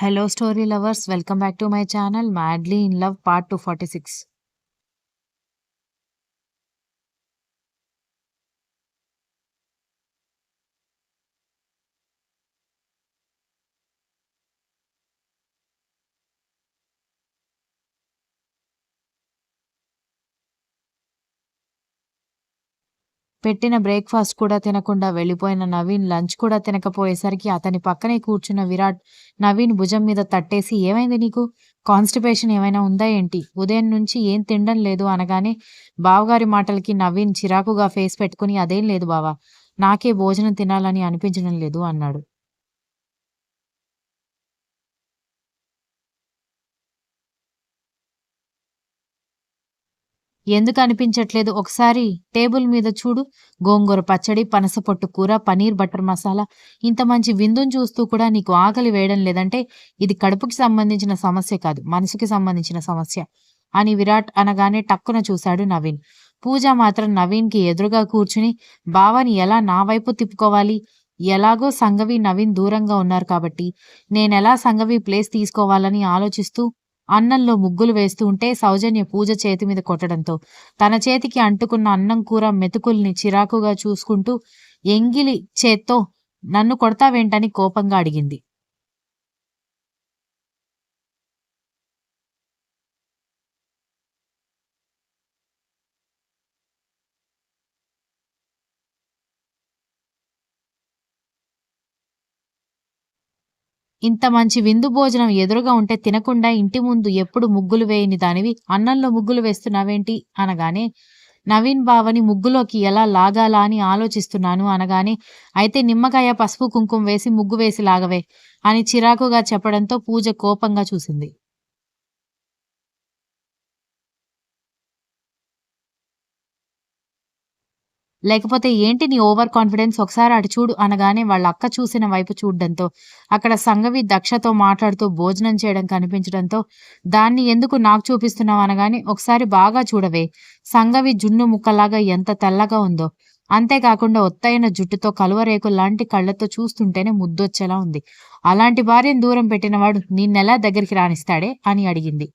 Hello, story lovers. Welcome back to my channel, Madly in Love, part 246. పెట్టిన breakfast కూడా తినకుండా వెళ్ళిపోయిన Naveen lunch కూడా తినకపోయేసరికి అతని పక్కనే కూర్చున్న విరాట్ నవీన్ భుజం మీద తట్టేసి "ఏమైంది నీకు? కాన్‌స్టిపేషన్ ఏమైనా ఉందా ఏంటి? ఉదయం నుంచి ఏం తినడం లేదు" అనగానే బావగారి మాటలకి నవీన్ చిరాకుగా ఫేస్ పెట్టుకుని "అదేం లేదు బావ. నాకే భోజనం తినాలని అనిపించడం లేదు" అన్నాడు. ఎందుకనిపించట్లేదు? ఒకసారి టేబుల్ మీద చూడు. గోంగూర పచ్చడి, పనస పొట్టు కూర, పనీర్ బటర్ మసాలా. ఇంత మంచి విందుని చూస్తూ కూడా నీకు ఆకలి వేయడం లేదంటే ఇది కడుపుకి సంబంధించిన సమస్య కాదు, మనసుకి సంబంధించిన సమస్య అని విరాట్ అనగానే టక్కున చూశాడు నవీన్. పూజ మాత్రం నవీన్‌కి ఎదురుగా కూర్చుని బావని ఎలా నా వైపు తిప్పుకోవాలి? ఎలాగో సంఘవి, నవీన్ దూరంగా ఉన్నారు కాబట్టి నేనెలా సంఘవి ప్లేస్ తీసుకోవాలని ఆలోచిస్తూ అన్నంలో ముగ్గులు వేస్తూ ఉంటే సౌజన్య పూజ చేతి మీద కొట్టడంతో తన చేతికి అంటుకున్న అన్నం కూర మెతుకుల్ని చిరాకుగా చూసుకుంటూ ఎంగిలి చేత్తో నన్ను కొడతావేంటని కోపంగా అడిగింది. ఇంత మంచి విందు భోజనం ఎదురుగా ఉంటే తినకుండా ఇంటి ముందు ఎప్పుడు ముగ్గులు వేయని దానివి అన్నంలో ముగ్గులు వేస్తున్నావేంటి అనగానే నవీన్ బావని ముగ్గులోకి ఎలా లాగాలా అని ఆలోచిస్తున్నాను అనగానే అయితే నిమ్మకాయ పసుపు కుంకుమ వేసి ముగ్గు వేసి లాగవే అని చిరాకుగా చెప్పడంతో పూజ కోపంగా చూసింది. లేకపోతే ఏంటి నీ ఓవర్ కాన్ఫిడెన్స్, ఒకసారి అటు చూడు అనగానే వాళ్ళ అక్క చూసిన వైపు చూడ్డంతో అక్కడ సంగవి దక్షతో మాట్లాడుతూ భోజనం చేయడం కనిపించడంతో దాన్ని ఎందుకు నాకు చూపిస్తున్నావు అనగానే ఒకసారి బాగా చూడవే, సంగవి జున్ను ముక్కలాగా ఎంత తెల్లగా ఉందో, అంతేకాకుండా ఒత్తైన జుట్టుతో కలువరేకుల్లాంటి కళ్ళతో చూస్తుంటేనే ముద్దొచ్చేలా ఉంది. అలాంటి భార్యను దూరం పెట్టినవాడు నిన్నెలా దగ్గరికి రానిస్తాడే అని అడిగింది.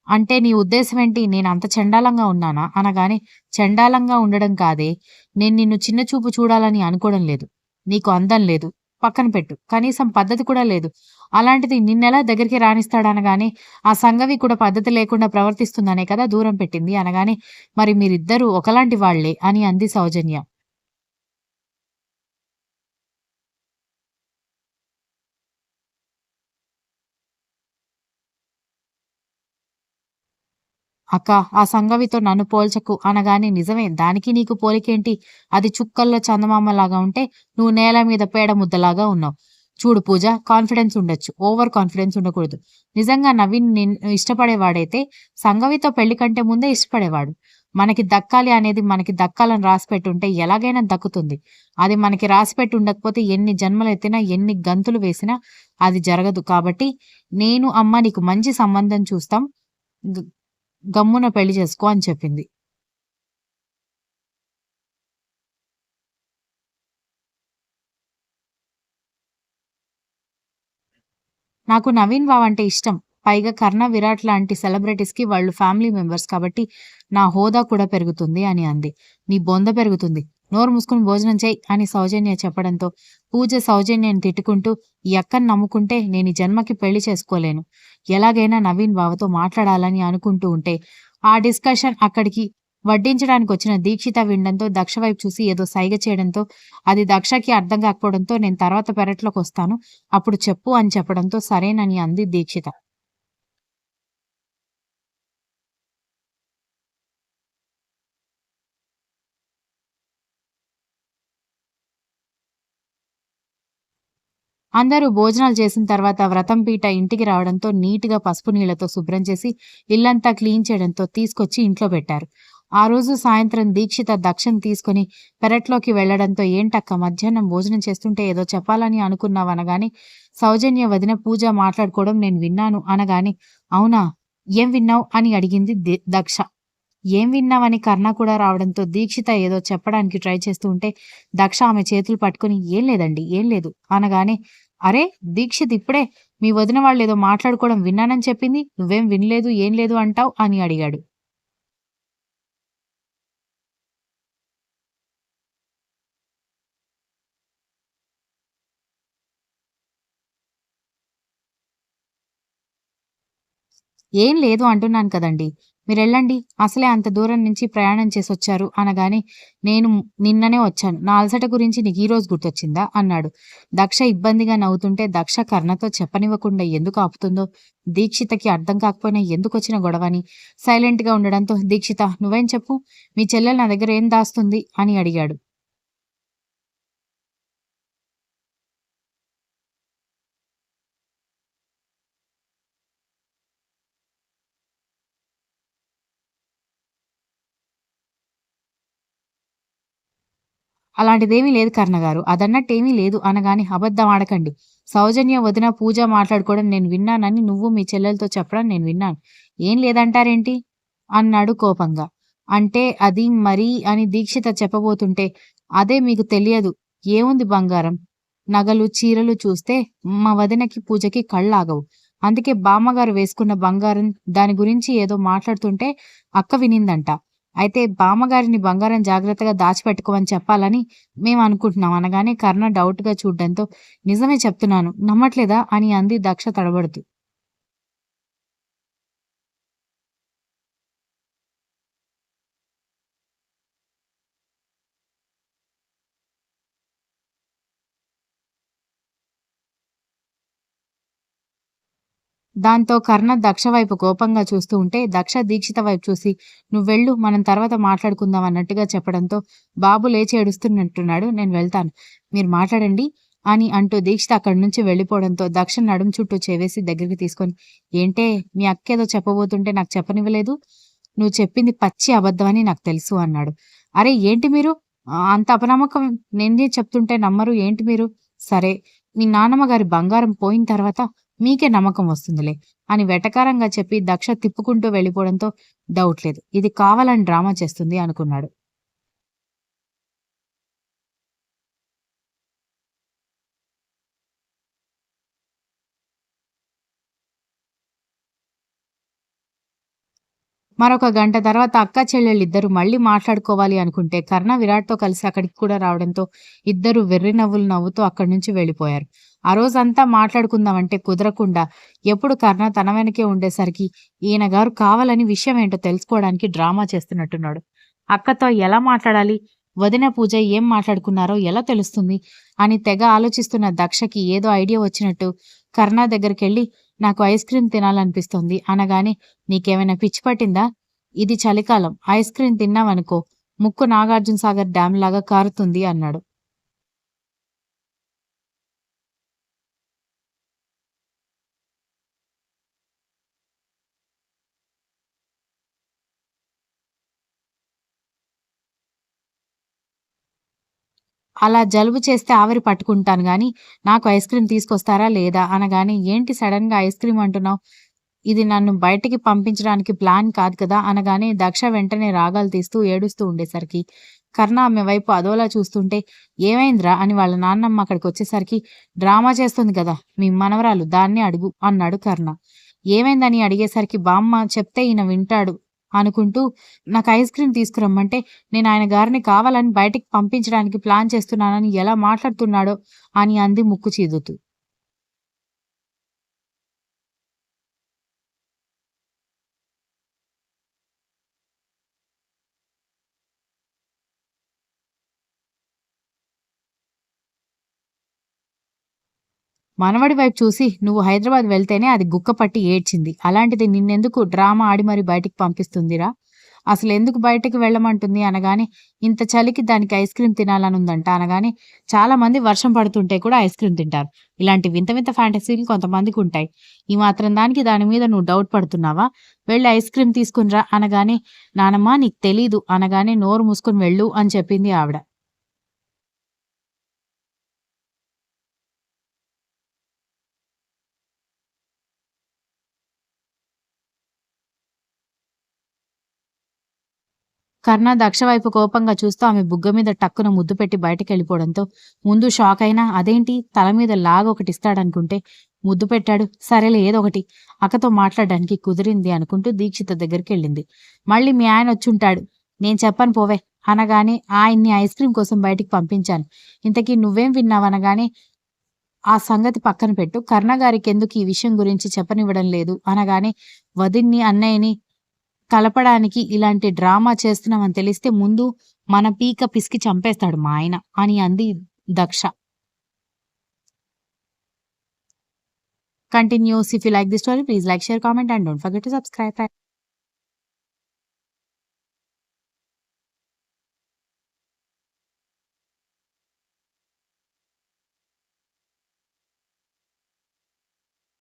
అంటే నీ ఉద్దేశమేంటి? నేనంత చెండాలంగా ఉన్నానా? అనగానే, చెండాలంగా ఉండడం కాదే, నేను నిన్ను చిన్న చూపు చూడాలని అనుకోవడం లేదు. నీకు అందం లేదు. పక్కన పెట్టు. కనీసం పద్ధతి కూడా లేదు. అలాంటిది నిన్నెలా దగ్గరికి రానిస్తాడనగానే, ఆ సంగవి కూడా పద్ధతి లేకుండా ప్రవర్తిస్తుందనే కదా దూరం పెట్టింది అనగానే, మరి మీరిద్దరూ ఒకలాంటి వాళ్ళే అని అంది సౌజన్య. అక్కా! ఆ సంగవితో నన్ను పోల్చకు అనగానే నిజమే, దానికి నీకు పోలికేంటి? అది చుక్కల్లో చందమామలాగా ఉంటే, నువ్వు నేల మీద పేడ ముద్దలాగా ఉన్నావు. చూడు పూజ, కాన్ఫిడెన్స్ ఉండొచ్చు. ఓవర్ కాన్ఫిడెన్స్ ఉండకూడదు. నిజంగా నవీన్ నిన్ను ఇష్టపడేవాడైతే సంగవితో పెళ్లి కంటే ముందే ఇష్టపడేవాడు. మనకి దక్కాలి అనేది మనకి దక్కాలని రాసిపెట్టుంటే ఎలాగైనా దక్కుతుంది. అది మనకి రాసిపెట్టి ఉండకపోతే ఎన్ని జన్మలెత్తినా, ఎన్ని గంతులు వేసినా అది జరగదు. కాబట్టి నేను, అమ్మ నీకు మంచి సంబంధం చూస్తాం. గ గమ్మున పెళ్లి చేసుకో అని చెప్పింది. నాకు నవీన్ బావ అంటే ఇష్టం. పైగా కర్ణ, విరాట్ లాంటి సెలబ్రిటీస్‌కి వాళ్ళు ఫ్యామిలీ మెంబర్స్ కాబట్టి నా హోదా కూడా పెరుగుతుంది అని అంది. నీ బొంద పెరుగుతుంది. నోరు మూసుకొని భోజనం చెయ్ అని సౌజన్య చెప్పడంతో పూజ సౌజన్యని తిట్టుకుంటూ ఈ అక్కని నమ్ముకుంటే నేను ఈ జన్మకి పెళ్లి చేసుకోలేను. ఎలాగైనా నవీన్ బావతో మాట్లాడాలని అనుకుంటూ ఉంటే ఆ డిస్కషన్ అక్కడికి వడ్డించడానికొచ్చిన దీక్షిత వినడంతో దక్ష వైపు చూసి ఏదో సైగ చేయడంతో అది దక్షకి అర్థం కాకపోవడంతో నేను తర్వాత పెరట్లోకొస్తాను. అప్పుడు చెప్పు అని చెప్పడంతో సరేనని అంది దీక్షిత. అందరూ భోజనాలు చేసిన తర్వాత వ్రతం పీట ఇంటికి రావడంతో నీట్‌గా పసుపు నీళ్లతో శుభ్రం చేసి ఇల్లంతా క్లీన్ చేయడంతో తీసుకొచ్చి ఇంట్లో పెట్టారు. ఆ రోజు సాయంత్రం దీక్షిత దక్షని తీసుకొని పెరట్లోకి వెళ్లడంతో ఏంటక్కా మధ్యాహ్నం భోజనం చేస్తుంటే ఏదో చెప్పాలని అనుకున్నావనగానే సౌజన్య వదిన పూజ మాట్లాడుకోవడం నేను విన్నాను అనగానే అవునా? ఏం విన్నావు? అని అడిగింది దక్ష. ఏం విన్నావని కర్ణ కూడా రావడంతో దీక్షిత ఏదో చెప్పడానికి ట్రై చేస్తూ ఉంటే దక్ష ఆమె చేతులు పట్టుకుని ఏం లేదండి ఏం లేదు అనగానే అరే దీక్షిత్ ఇప్పుడే మీ వదిన వాళ్ళేదో మాట్లాడుకోవడం విన్నానని చెప్పింది నువ్వేం వినలేదు ఏం లేదు అంటావ్ అని అడిగాడు. ఏం లేదు అంటున్నాను కదండీ! మీరెళ్ళండి. అసలే అంత దూరం నుంచి ప్రయాణం చేసొచ్చారు అనగానే, నేను నిన్ననే వచ్చాను. నా అలసట గురించి నీకు ఈరోజు గుర్తొచ్చిందా? అన్నాడు. దక్ష ఇబ్బందిగా నవ్వుతుంటే దక్ష కర్ణతో చెప్పనివ్వకుండా ఎందుకు ఆపుతుందో, దీక్షితకి అర్థం కాకపోయినా ఎందుకొచ్చిన గొడవని సైలెంట్‌గా ఉండడంతో, దీక్షిత నువ్వేం చెప్పు? మీ చెల్లెలు నా దగ్గర ఏం దాస్తుంది? అని అడిగాడు. అలాంటిదేమీ లేదు కర్ణగారు. అదన్నట్టేమీ లేదు అనగానే అబద్ధం ఆడకండి. సౌజన్య, వదిన, పూజ మాట్లాడుకోవడం నేను విన్నానని నువ్వు మీ చెల్లెలతో చెప్పడం నేను విన్నాను. ఏం లేదంటారేంటి? అన్నాడు కోపంగా. అంటే అది మరీ అని దీక్షిత చెప్పబోతుంటే, అదే మీకు తెలియదు. ఏముంది బంగారం, నగలు, చీరలు చూస్తే మా వదినకి, పూజకి కళ్ళాగవు. అందుకే బామ్మగారు వేసుకున్న బంగారం దాని గురించి ఏదో మాట్లాడుతుంటే అక్క వినిందంట. అయితే బామ్మగారిని బంగారం జాగ్రత్తగా దాచిపెట్టుకోమని చెప్పాలని మేమనుకుంటున్నాం అనగానే కర్ణ డౌట్‌గా చూడ్డంతో నిజమే చెప్తున్నాను. నమ్మట్లేదా? అని అంది దక్ష తడబడుతూ. దాంతో కర్ణ దక్ష వైపు కోపంగా చూస్తూ ఉంటే, దక్ష దీక్షిత వైపు చూసి, "నువ్వెళ్ళు మనం తర్వాత మాట్లాడుకుందాం" అన్నట్టుగా చెప్పడంతో, బాబు లేచి ఏడుస్తున్నట్టున్నాడు. "నేను వెళ్తాను. మీరు మాట్లాడండి" అని అంటూ దీక్షిత అక్కడి నుంచి వెళ్ళిపోవడంతో, దక్ష నడుం చుట్టూ చేవేసి దగ్గరికి తీసుకొని, "ఏంటే మీ అక్కేదో చెప్పబోతుంటే నాకు చెప్పనివ్వలేదు? నువ్వు చెప్పింది పచ్చి అబద్ధమని నాకు తెలుసు" అన్నాడు. "అరె! ఏంటి మీరు? అంత అపనమ్మకం నేనే చెప్తుంటే నమ్మరు ఏంటి మీరు? సరే, మీ నాన్నమ్మ గారి బంగారం పోయిన తర్వాత మీకే నమ్మకం వస్తుందిలే" అని వెటకారంగా చెప్పి దక్ష తిప్పుకుంటూ వెళ్ళిపోవడంతో డౌట్ లేదు. ఇది కావాలని డ్రామా చేస్తుంది అనుకున్నాడు. మరొక గంట తర్వాత అక్కా చెల్లెళ్ళిద్దరూ మళ్ళీ మాట్లాడుకోవాలి అనుకుంటే కర్ణ విరాట్‌తో కలిసి అక్కడికి కూడా రావడంతో ఇద్దరూ వెర్రి నవ్వులు నవ్వుతూ అక్కడి నుంచి వెళ్ళిపోయారు. ఆ రోజంతా మాట్లాడుకుందామంటే కుదరకుండా ఎప్పుడు కర్ణ తన వెనకే ఉండేసరికి ఈయన గారు కావాలని విషయం ఏంటో తెలుసుకోవడానికి డ్రామా చేస్తున్నట్టున్నాడు. అక్కతో ఎలా మాట్లాడాలి? వదిన, పూజ ఏం మాట్లాడుకున్నారో ఎలా తెలుస్తుంది? అని తెగ ఆలోచిస్తున్న దక్షకి ఏదో ఐడియా వచ్చినట్టు కర్ణ దగ్గరికెళ్ళి నాకు ఐస్ క్రీమ్ తినాలనిపిస్తోంది అనగానే నీకేమైనా పిచ్చి పట్టిందా? ఇది చలికాలం. ఐస్ క్రీమ్ తిన్నావనుకో ముక్కు నాగార్జున సాగర్ డ్యామ్ లాగా కారుతుంది అన్నాడు. అలా జలుబు చేస్తే ఆవిరి పట్టుకుంటాను గానీ, నాకు ఐస్ క్రీమ్ తీసుకొస్తారా లేదా? అనగానే ఏంటి సడెన్‌గా ఐస్ క్రీమ్ అంటున్నావు? ఇది నన్ను బయటికి పంపించడానికి ప్లాన్ కాదు కదా! అనగానే దక్ష వెంటనే రాగాలు తీస్తూ ఏడుస్తూ ఉండేసరికి, కర్ణ ఆమె వైపు అదోలా చూస్తుంటే, "ఏమైందిరా?" అని వాళ్ళ నాన్నమ్మ అక్కడికొచ్చేసరికి, "డ్రామా చేస్తుంది గదా! మీ మనవరాలు దాన్నే అడుగు" అన్నాడు కర్ణ. ఏమైందని అడిగేసరికి బామ్మ చెప్తే ఈయన వింటాడు అనుకుంటూ, నాకు ఐస్ క్రీమ్ తీసుకురమ్మంటే, నేను ఆయన గారిని కావాలని బయటికి పంపించడానికి ప్లాన్ చేస్తున్నానని ఎలా మాట్లాడుతున్నాడో అని అంది ముక్కు చీదుతూ. మనవడి వైపు చూసి, "నువ్వు హైదరాబాద్ వెళ్తేనే అది గుక్కపట్టి ఏడ్చింది. అలాంటిది నిన్నెందుకు డ్రామా ఆడి మరి బయటికి పంపిస్తుందిరా? అసలెందుకు బయటికి వెళ్ళమంటుంది?" అనగానే, "ఇంత చలికి దానికి ఐస్ క్రీమ్ తినాలనుందంట" అనగానే, "చాలా మంది వర్షం పడుతుంటే కూడా ఐస్ క్రీమ్ తింటారు. ఇలాంటి వింత వింత ఫ్యాంటసీలు కొంతమందికుంటాయి. ఈ మాత్రం దానికి దాని మీద నువ్వు డౌట్ పడుతున్నావా? వెళ్లి ఐస్ క్రీమ్ తీసుకొని రా" అనగానే, "నానమ్మ నీకు తెలీదు" అనగానే, "నోరు మూసుకొని వెళ్ళు" అని చెప్పింది ఆవిడ. కర్ణ దక్ష వైపు కోపంగా చూస్తూ ఆమె బుగ్గ మీద టక్కున ముద్దు పెట్టి బయటకెళ్ళిపోవడంతో ముందు షాక్ అయినా అదేంటి తల మీద లాగొకటిస్తాడనుకుంటే ముద్దు పెట్టాడు. సరేలే ఏదొకటి అక్కతో మాట్లాడడానికి కుదిరింది అనుకుంటూ దీక్షిత దగ్గరికి వెళ్ళింది. మళ్ళీ మీ ఆయన వచ్చుంటాడు, నేను చెప్పను పోవే అనగానే ఆయన్ని ఐస్ క్రీం కోసం బయటికి పంపించాను. ఇంతకీ నువ్వేం విన్నావనగానే ఆ సంగతి పక్కన పెట్టు, కర్ణగారికి ఎందుకు ఈ విషయం గురించి చెప్పనివ్వడం లేదు అనగానే వదిన్ని అన్నయ్యని కలపడానికి ఇలాంటి డ్రామా చేస్తున్నామని తెలిస్తే ముందు మన పీక పిసికి చంపేస్తాడు మా ఆయన అని అంది Daksha. Continuous. If you like the story please like, share, comment and don't forget to subscribe.